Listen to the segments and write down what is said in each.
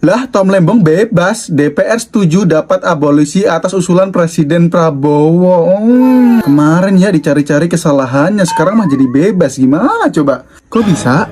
Lah, Tom Lembong bebas. DPR setuju dapat abolisi atas usulan Presiden Prabowo. Kemarin ya dicari-cari kesalahannya, sekarang mah jadi bebas. Gimana coba? Kok bisa?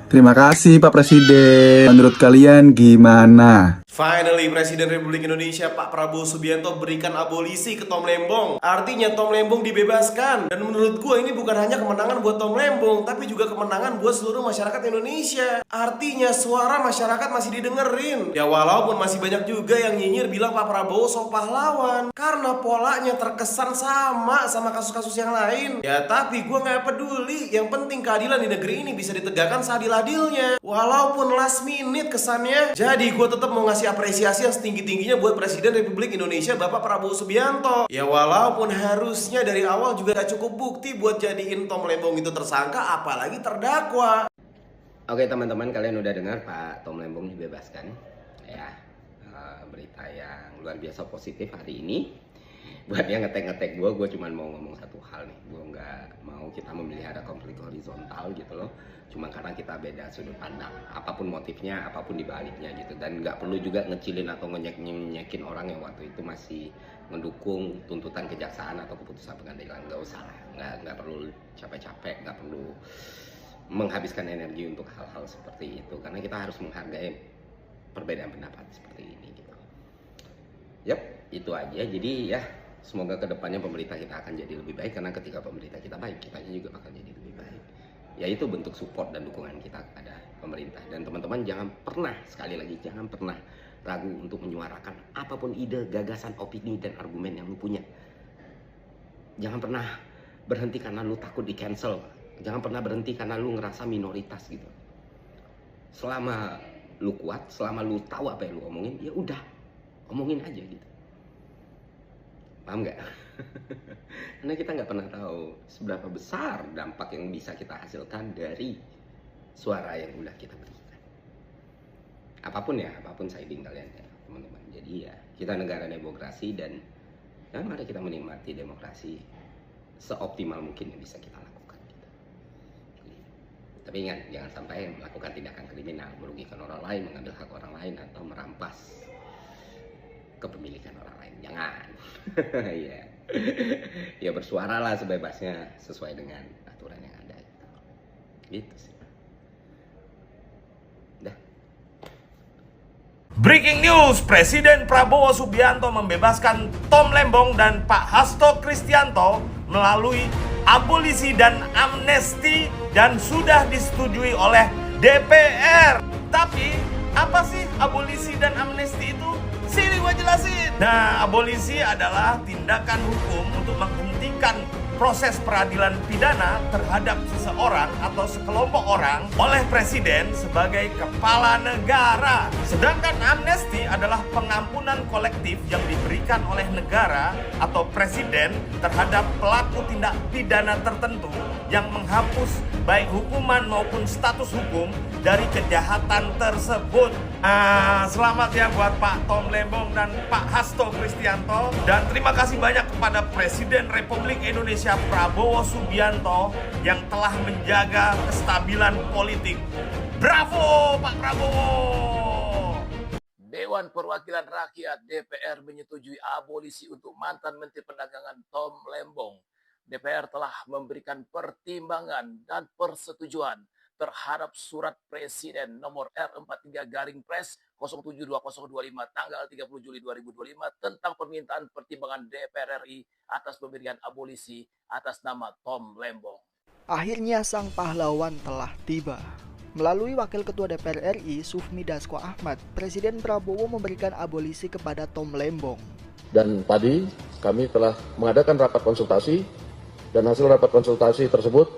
Terima kasih Pak Presiden. Menurut kalian gimana? Finally, Presiden Republik Indonesia Pak Prabowo Subianto berikan abolisi ke Tom Lembong. Artinya Tom Lembong dibebaskan. Dan menurut gue ini bukan hanya kemenangan buat Tom Lembong, tapi juga kemenangan buat seluruh masyarakat Indonesia. Artinya suara masyarakat masih didengerin. Ya walaupun masih banyak juga yang nyinyir bilang Pak Prabowo sok pahlawan, karena polanya terkesan sama kasus-kasus yang lain. Ya tapi gue gak peduli. Yang penting keadilan di negeri ini bisa ditegakkan seadil-adilnya. Walaupun last minute kesannya. Jadi gue tetap mau ngasih apresiasi yang setinggi-tingginya buat Presiden Republik Indonesia Bapak Prabowo Subianto. Ya walaupun harusnya dari awal juga gak cukup bukti buat jadiin Tom Lembong itu tersangka, apalagi terdakwa. Oke teman-teman, kalian udah dengar Pak Tom Lembong dibebaskan ya. Berita yang luar biasa positif hari ini. Buat yang ngetek-ngetek gue cuma mau ngomong satu hal nih. Gue nggak mau kita memelihara konflik horizontal gitu loh. Cuma karena kita beda sudut pandang. Apapun motifnya, apapun dibaliknya gitu. Dan nggak perlu juga ngecilin atau ngenyek-nyekin orang yang waktu itu masih mendukung tuntutan kejaksaan atau keputusan pengadilan. Nggak usah lah. Nggak perlu capek-capek, nggak perlu menghabiskan energi untuk hal-hal seperti itu. Karena kita harus menghargai perbedaan pendapat seperti ini gitu. Yap, itu aja. Jadi ya, semoga kedepannya pemerintah kita akan jadi lebih baik, karena ketika pemerintah kita baik, kitanya juga bakal jadi lebih baik. Ya itu bentuk support dan dukungan kita kepada pemerintah. Dan teman-teman jangan pernah, sekali lagi jangan pernah ragu untuk menyuarakan apapun ide, gagasan, opini, dan argumen yang lu punya. Jangan pernah berhenti karena lu takut di cancel. Jangan pernah berhenti karena lu ngerasa minoritas gitu. Selama lu kuat, selama lu tahu apa yang lu omongin, ya udah, omongin aja gitu. Paham nggak? Karena kita nggak pernah tahu seberapa besar dampak yang bisa kita hasilkan dari suara yang udah kita berikan. Apapun ya, apapun siding kalian ya teman-teman. Jadi ya, kita negara demokrasi dan ya mari kita menikmati demokrasi seoptimal mungkin yang bisa kita lakukan gitu. Tapi ingat, jangan sampai melakukan tindakan kriminal, merugikan orang lain, mengambil hak orang lain, atau merampas kepemilikan orang lain. Jangan. Ya. Ya bersuaralah sebebasnya sesuai dengan aturan yang ada gitu. Gitu sih. Dah. Breaking news, Presiden Prabowo Subianto membebaskan Tom Lembong dan Pak Hasto Kristianto melalui abolisi dan amnesti dan sudah disetujui oleh DPR. Tapi apa sih abolisi dan amnesti itu? Sini gue jelasin. Nah, abolisi adalah tindakan hukum untuk menghentikan proses peradilan pidana terhadap seseorang atau sekelompok orang oleh presiden sebagai kepala negara. Sedangkan amnesti adalah pengampunan kolektif yang diberikan oleh negara atau presiden terhadap pelaku tindak pidana tertentu yang menghapus baik hukuman maupun status hukum dari kejahatan tersebut. Selamat ya buat Pak Tom Lembong dan Pak Hasto Kristianto. Dan terima kasih banyak kepada Presiden Republik Indonesia Prabowo Subianto yang telah menjaga kestabilan politik. Bravo Pak Prabowo! Dewan Perwakilan Rakyat DPR menyetujui abolisi untuk mantan Menteri Perdagangan Tom Lembong. DPR telah memberikan pertimbangan dan persetujuan terhadap surat Presiden nomor R43/Pres 072025 tanggal 30 Juli 2025 tentang permintaan pertimbangan DPR RI atas pemberian abolisi atas nama Tom Lembong. Akhirnya sang pahlawan telah tiba. Melalui Wakil Ketua DPR RI, Sufmi Dasko Ahmad, Presiden Prabowo memberikan abolisi kepada Tom Lembong. Dan tadi kami telah mengadakan rapat konsultasi, dan hasil rapat konsultasi tersebut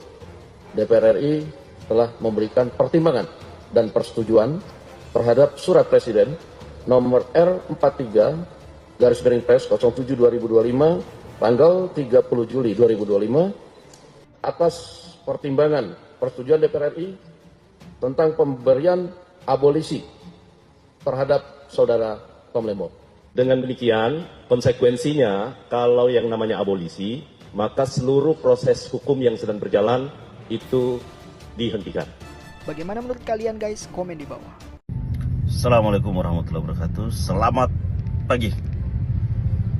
DPR RI telah memberikan pertimbangan dan persetujuan terhadap surat Presiden nomor R43/Pres 07/2025 tanggal 30 Juli 2025 atas pertimbangan persetujuan DPR RI tentang pemberian abolisi terhadap saudara Tom Lembong. Dengan demikian, konsekuensinya kalau yang namanya abolisi, maka seluruh proses hukum yang sedang berjalan itu dihentikan. Bagaimana menurut kalian guys? Komen di bawah. Assalamualaikum warahmatullahi wabarakatuh. Selamat pagi,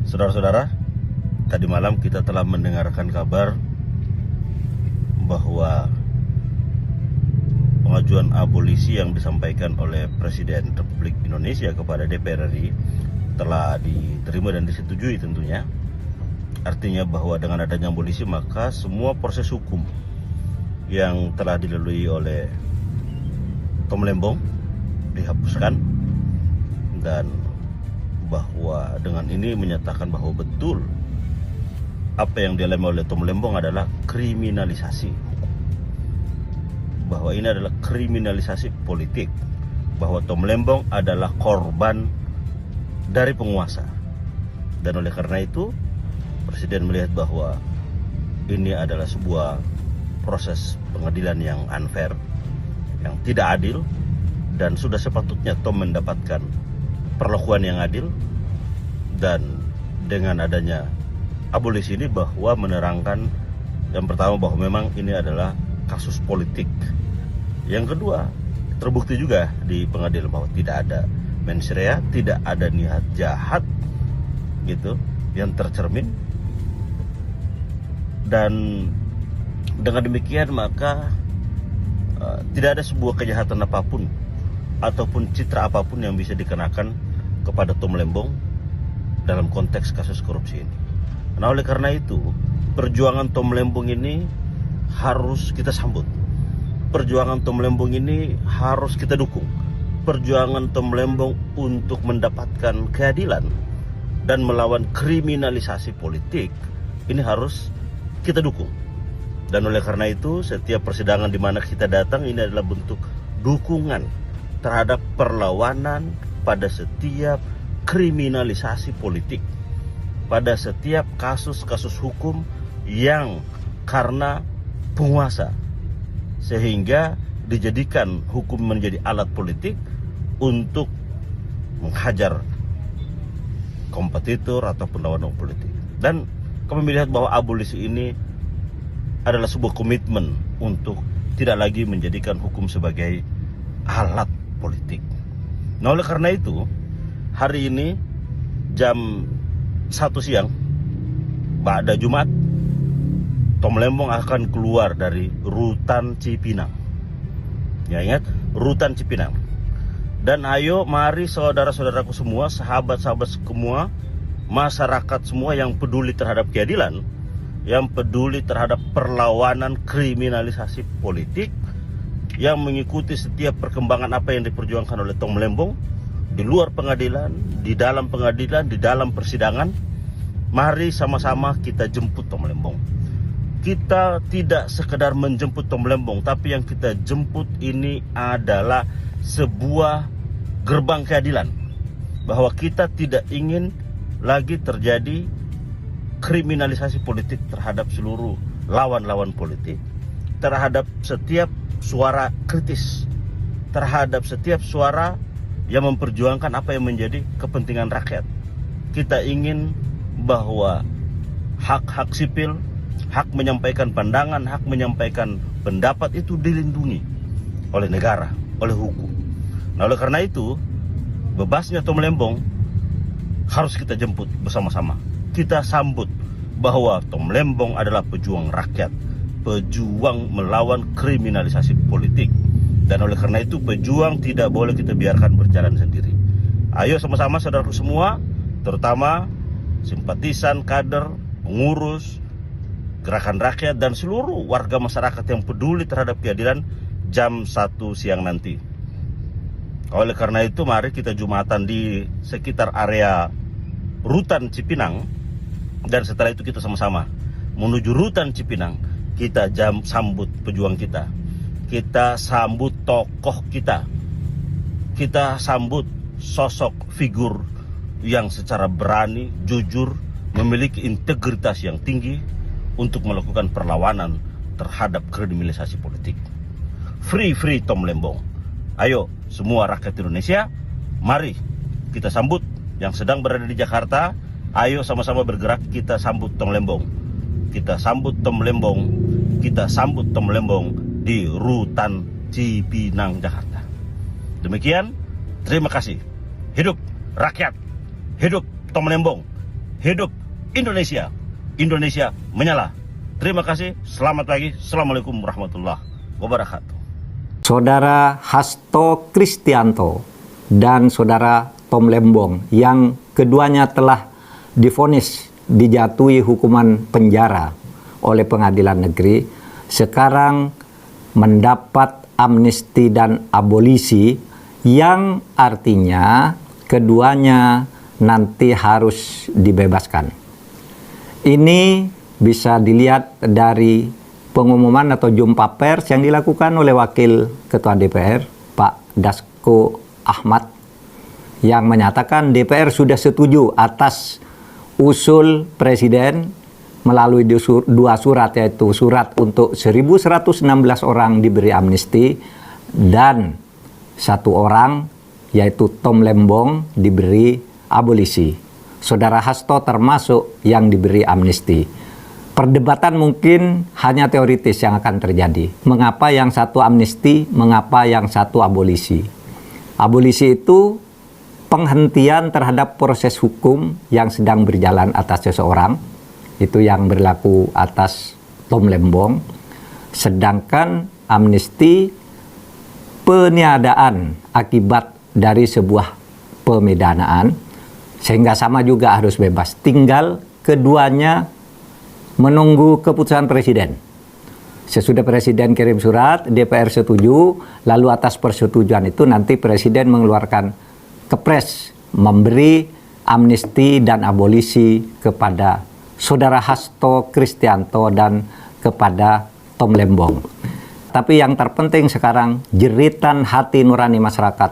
saudara-saudara. Tadi malam kita telah mendengarkan kabar bahwa pengajuan abolisi yang disampaikan oleh Presiden Republik Indonesia kepada DPR RI telah diterima dan disetujui tentunya. Artinya bahwa dengan adanya abolisi maka semua proses hukum yang telah dilalui oleh Tom Lembong dihapuskan, dan bahwa dengan ini menyatakan bahwa betul apa yang dialami oleh Tom Lembong adalah kriminalisasi, bahwa ini adalah kriminalisasi politik, bahwa Tom Lembong adalah korban dari penguasa. Dan oleh karena itu Presiden melihat bahwa ini adalah sebuah proses pengadilan yang unfair, yang tidak adil, dan sudah sepatutnya Tom mendapatkan perlakuan yang adil. Dan dengan adanya abolisi ini bahwa menerangkan yang pertama bahwa memang ini adalah kasus politik. Yang kedua, terbukti juga di pengadilan bahwa tidak ada mens rea, tidak ada niat jahat gitu yang tercermin. Dan dengan demikian maka tidak ada sebuah kejahatan apapun ataupun citra apapun yang bisa dikenakan kepada Tom Lembong dalam konteks kasus korupsi ini. Nah, oleh karena itu perjuangan Tom Lembong ini harus kita sambut. Perjuangan Tom Lembong ini harus kita dukung. Perjuangan Tom Lembong untuk mendapatkan keadilan dan melawan kriminalisasi politik ini harus kita dukung. Dan oleh karena itu setiap persidangan di mana kita datang ini adalah bentuk dukungan terhadap perlawanan pada setiap kriminalisasi politik, pada setiap kasus-kasus hukum yang karena penguasa sehingga dijadikan hukum menjadi alat politik untuk menghajar kompetitor ataupun lawan politik. Dan kami melihat bahwa abolisi ini adalah sebuah komitmen untuk tidak lagi menjadikan hukum sebagai alat politik. Nah, oleh karena itu hari ini jam 1 siang pada Jumat, Tom Lembong akan keluar dari Rutan Cipinang. Ya, ingat, Rutan Cipinang. Dan ayo mari saudara-saudaraku semua, sahabat-sahabat semua, masyarakat semua yang peduli terhadap keadilan, yang peduli terhadap perlawanan kriminalisasi politik, yang mengikuti setiap perkembangan apa yang diperjuangkan oleh Tom Lembong di luar pengadilan, di dalam pengadilan, di dalam persidangan. Mari sama-sama kita jemput Tom Lembong. Kita tidak sekedar menjemput Tom Lembong, tapi yang kita jemput ini adalah sebuah gerbang keadilan, bahwa kita tidak ingin lagi terjadi kriminalisasi politik terhadap seluruh lawan-lawan politik, terhadap setiap suara kritis, terhadap setiap suara yang memperjuangkan apa yang menjadi kepentingan rakyat. Kita ingin bahwa hak-hak sipil, hak menyampaikan pandangan, hak menyampaikan pendapat itu dilindungi oleh negara, oleh hukum. Nah, oleh karena itu bebasnya Tom Lembong harus kita jemput bersama-sama. Kita sambut bahwa Tom Lembong adalah pejuang rakyat, pejuang melawan kriminalisasi politik. Dan oleh karena itu pejuang tidak boleh kita biarkan berjalan sendiri. Ayo sama-sama saudaraku semua, terutama simpatisan, kader, pengurus, gerakan rakyat, dan seluruh warga masyarakat yang peduli terhadap keadilan, jam 1 siang nanti. Oleh karena itu mari kita Jumatan di sekitar area Rutan Cipinang, dan setelah itu kita sama-sama menuju Rutan Cipinang. Kita sambut pejuang kita, kita sambut tokoh kita, kita sambut sosok figur yang secara berani, jujur, memiliki integritas yang tinggi untuk melakukan perlawanan terhadap kriminalisasi politik. Free Tom Lembong. Ayo semua rakyat Indonesia, mari kita sambut yang sedang berada di Jakarta. Ayo sama-sama bergerak, kita sambut Tom Lembong. Kita sambut Tom Lembong. Kita sambut Tom Lembong di Rutan Cipinang, Jakarta. Demikian, Terima kasih. Hidup rakyat. Hidup Tom Lembong. Hidup Indonesia. Indonesia menyala. Terima kasih. Selamat pagi. Assalamualaikum warahmatullahi wabarakatuh. Saudara Hasto Kristianto dan saudara Tom Lembong yang keduanya telah divonis dijatuhi hukuman penjara oleh pengadilan negeri, sekarang mendapat amnesti dan abolisi yang artinya keduanya nanti harus dibebaskan. Ini bisa dilihat dari pengumuman atau jumpa pers yang dilakukan oleh Wakil Ketua DPR, Pak Dasko Ahmad, yang menyatakan DPR sudah setuju atas usul Presiden melalui dua surat, yaitu surat untuk 1.116 orang diberi amnesti dan satu orang, yaitu Tom Lembong, diberi abolisi. Saudara Hasto termasuk yang diberi amnesti. Perdebatan mungkin hanya teoritis yang akan terjadi. Mengapa yang satu amnesti, mengapa yang satu abolisi? Abolisi itu penghentian terhadap proses hukum yang sedang berjalan atas seseorang. Itu yang berlaku atas Tom Lembong. Sedangkan amnesti peniadaan akibat dari sebuah pemidanaan, sehingga sama juga harus bebas. Tinggal keduanya menunggu keputusan Presiden. Sesudah Presiden kirim surat, DPR setuju, lalu atas persetujuan itu nanti Presiden mengeluarkan kepres memberi amnesti dan abolisi kepada saudara Hasto Kristianto dan kepada Tom Lembong. Tapi yang terpenting sekarang, jeritan hati nurani masyarakat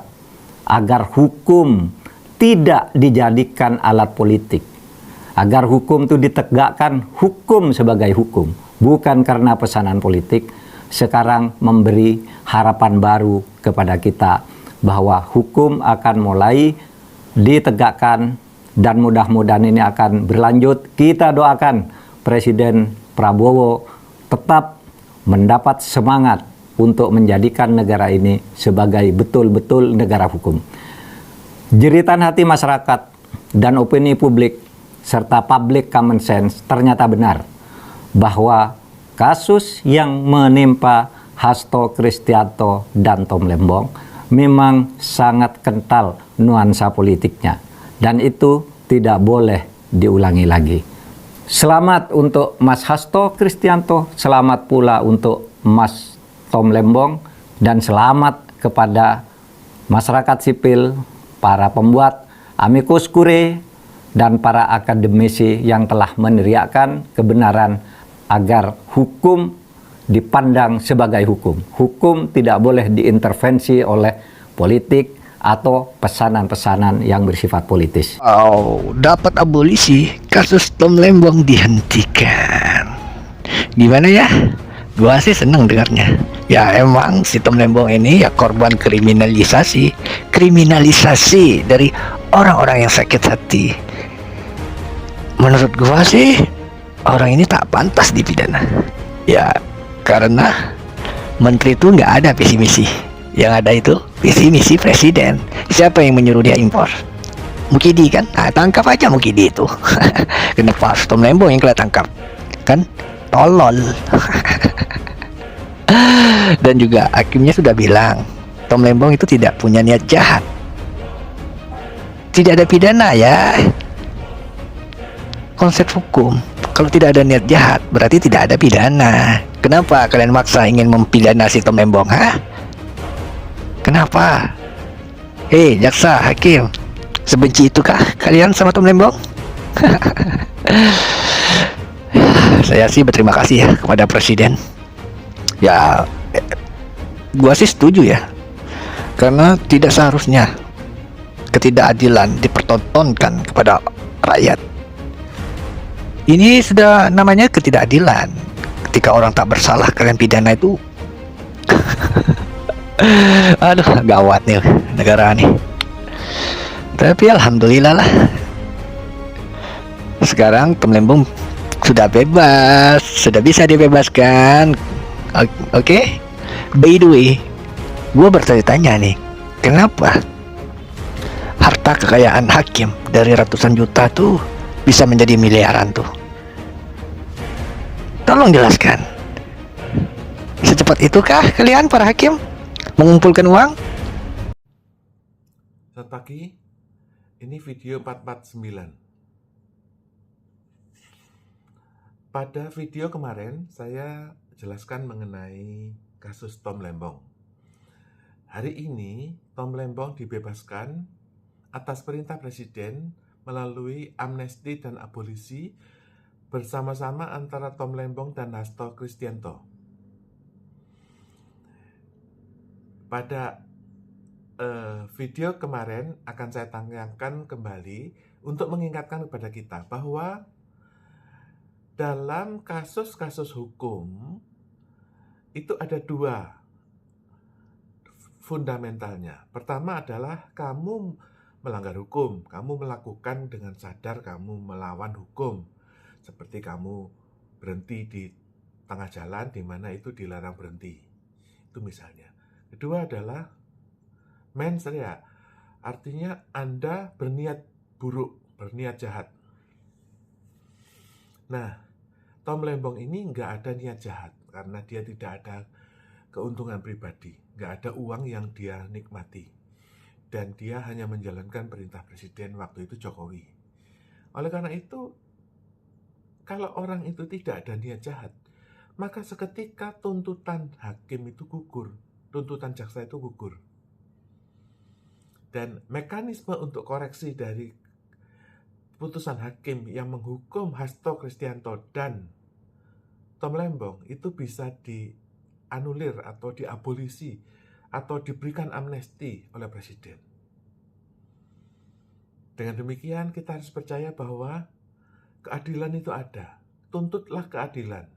agar hukum tidak dijadikan alat politik. Agar hukum itu ditegakkan hukum sebagai hukum, bukan karena pesanan politik. Sekarang memberi harapan baru kepada kita bahwa hukum akan mulai ditegakkan dan mudah-mudahan ini akan berlanjut. Kita doakan Presiden Prabowo tetap mendapat semangat untuk menjadikan negara ini sebagai betul-betul negara hukum. Jeritan hati masyarakat dan opini publik serta public common sense ternyata benar bahwa kasus yang menimpa Hasto Kristianto dan Tom Lembong memang sangat kental nuansa politiknya, dan itu tidak boleh diulangi lagi. Selamat untuk Mas Hasto Kristianto, selamat pula untuk Mas Tom Lembong, dan selamat kepada masyarakat sipil, para pembuat amicus curiae, dan para akademisi yang telah meneriakkan kebenaran agar hukum dipandang sebagai hukum. Hukum tidak boleh diintervensi oleh politik atau pesanan-pesanan yang bersifat politis. Dapat abolisi, kasus Tom Lembong dihentikan. Gimana ya? Gua sih seneng dengarnya. Ya emang si Tom Lembong ini ya korban kriminalisasi dari orang-orang yang sakit hati. Menurut gua sih orang ini tak pantas dipidana. Ya karena menteri itu nggak ada visi misi. Yang ada itu visi misi presiden. Siapa yang menyuruh dia impor? Mukidi kan? Nah, tangkap aja Mukidi itu. Kenapa Tom Lembong yang kena tangkap? Kan tolol. Dan juga hakimnya sudah bilang Tom Lembong itu tidak punya niat jahat. Tidak ada pidana ya. Konsep hukum, kalau tidak ada niat jahat berarti tidak ada pidana. Kenapa kalian maksa ingin mempidana si Tom Lembong? Kenapa? Hei jaksa, hakim, sebenci itukah kalian sama Tom Lembong? Saya sih berterima kasih ya kepada Presiden. Ya gua sih setuju ya, karena tidak seharusnya ketidakadilan dipertontonkan kepada rakyat. Ini sudah namanya ketidakadilan. Ketika orang tak bersalah kalian pidana itu aduh gawat nih negara nih. Tapi alhamdulillah lah, sekarang Tom Lembong sudah bebas, sudah bisa dibebaskan. Oke. By the way, gue bertanya-tanya nih, kenapa harta kekayaan hakim dari ratusan juta tuh bisa menjadi miliaran tuh? Tolong jelaskan. Secepat itukah kalian para hakim mengumpulkan uang? Selamat pagi, ini video 449. Pada video kemarin saya jelaskan mengenai kasus Tom Lembong. Hari ini Tom Lembong dibebaskan atas perintah Presiden melalui amnesti dan abolisi bersama-sama antara Tom Lembong dan Hasto Kristianto. Pada video kemarin akan saya tayangkan kembali untuk mengingatkan kepada kita bahwa dalam kasus-kasus hukum itu ada dua fundamentalnya. Pertama adalah kamu melanggar hukum, kamu melakukan dengan sadar kamu melawan hukum. Seperti kamu berhenti di tengah jalan di mana itu dilarang berhenti. Itu misalnya. Kedua adalah mens rea, artinya Anda berniat buruk, berniat jahat. Nah, Tom Lembong ini nggak ada niat jahat karena dia tidak ada keuntungan pribadi, nggak ada uang yang dia nikmati. Dan dia hanya menjalankan perintah Presiden waktu itu Jokowi. Oleh karena itu, kalau orang itu tidak ada niat jahat, maka seketika tuntutan hakim itu gugur, tuntutan jaksa itu gugur. Dan mekanisme untuk koreksi dari putusan hakim yang menghukum Hasto Kristianto dan Tom Lembong itu bisa dianulir atau diabolisi atau diberikan amnesti oleh Presiden. Dengan demikian kita harus percaya bahwa keadilan itu ada. Tuntutlah keadilan.